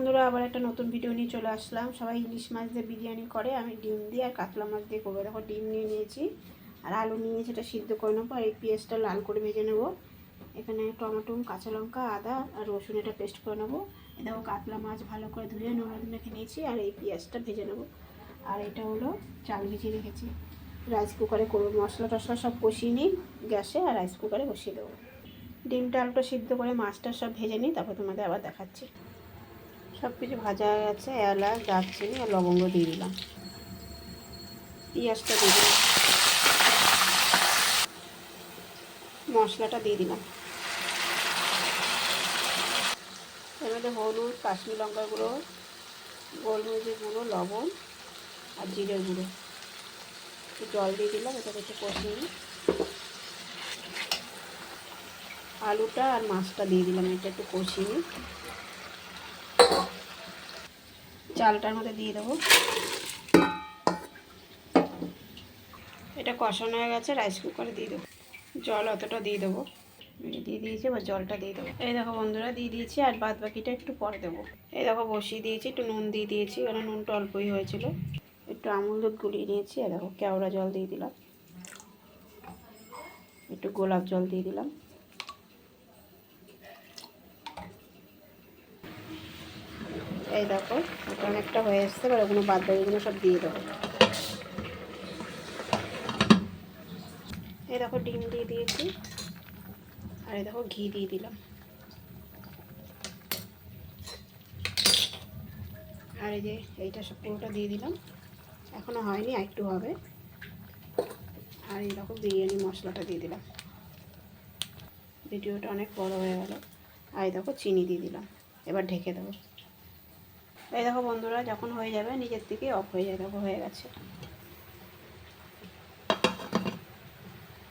বন্ধুরা, আবার একটা নতুন ভিডিও নিয়ে চলে আসলাম। সবাই ইলিশ মাছ দিয়ে বিরিয়ানি করে, আমি ডিম দিয়ে আর কাতলা মাছ দিয়ে করবো। দেখো, ডিম নিয়ে নিয়েছি আর আলু নিয়ে সেটা সিদ্ধ করে নেবো। আর এই পেঁয়াজটা লাল করে ভেজে নেবো। এখানে টমেটো, কাঁচা লঙ্কা, আদা আর রসুন এটা পেস্ট করে নেবো। দেখো, কাতলা মাছ ভালো করে ধুয়ে নুন মেখে নিয়েছি আর এই পেঁয়াজটা ভেজে নেবো। আর এটা হলো চাল ভিজিয়ে রেখেছি। রাইস কুকারে করবো। মশলা টশলা সব কষিয়ে নিই গ্যাসে আর রাইস কুকারে বসিয়ে দেবো। ডিমটা আলুটা সিদ্ধ করে মাছটা সব ভেজে নিই, তারপর তোমাদের আবার দেখাচ্ছি। সব কিছু ভাজা হয়ে গেছে। এলাচ, দারচিনি আর লবঙ্গ দিয়ে দিলাম। পেঁয়াজটা দিয়ে দিলাম, মশলাটা দিয়ে দিলাম। এর মধ্যে হলুদ, কাশ্মীর লঙ্কার গুঁড়ো, গোলমরিচের গুঁড়ো, লবণ আর জিরের গুঁড়ো, একটু জল দিয়ে দিলাম। এটা একটু কষিয়ে নিই। আলুটা আর মাছটা দিয়ে দিলাম, এটা একটু কষিয়ে নিই। চালটার মধ্যে দিয়ে দেবো। এটা কষানো হয়ে গেছে, রাইস কুকারে দিয়ে দেবো। জল অতটা দিয়ে দেবো, দিয়ে দিয়েছি। এবার জলটা দিয়ে দেবো। এই দেখো বন্ধুরা, দিয়ে দিয়েছি আর বাদ বাকিটা একটু পরে দেবো। এই দেখো, বসিয়ে দিয়েছি। একটু নুন দিয়ে দিয়েছি, কারণ নুনটা অল্পই হয়েছিল। একটু আমুল দুধ গুলিয়ে নিয়েছি। এই দেখো, কেওড়া জল দিয়ে দিলাম, একটু গোলাপ জল দিয়ে দিলাম। এই দেখো, এটা অনেকটা হয়ে এসছে। এবার ওগুলো বাদ বাকিগুলো সব দিয়ে দেবো। এই দেখো, ডিম দিয়ে দিয়েছি আর এই দেখো ঘি দিয়ে দিলাম। আর এই যে এইটা সব পুরোটা দিয়ে দিলাম। এখনও হয়নি, একটু হবে। আর এই দেখো, বিরিয়ানি মশলাটা দিয়ে দিলাম। ভিডিওটা অনেক বড় হয়ে গেল। আর এই দেখো, চিনি দিয়ে দিলাম। এবার ঢেকে দেবো। এই দেখো বন্ধুরা, যখন হয়ে যাবে নিজের থেকে অফ হয়ে যায়। দেখো, হয়ে গেছে।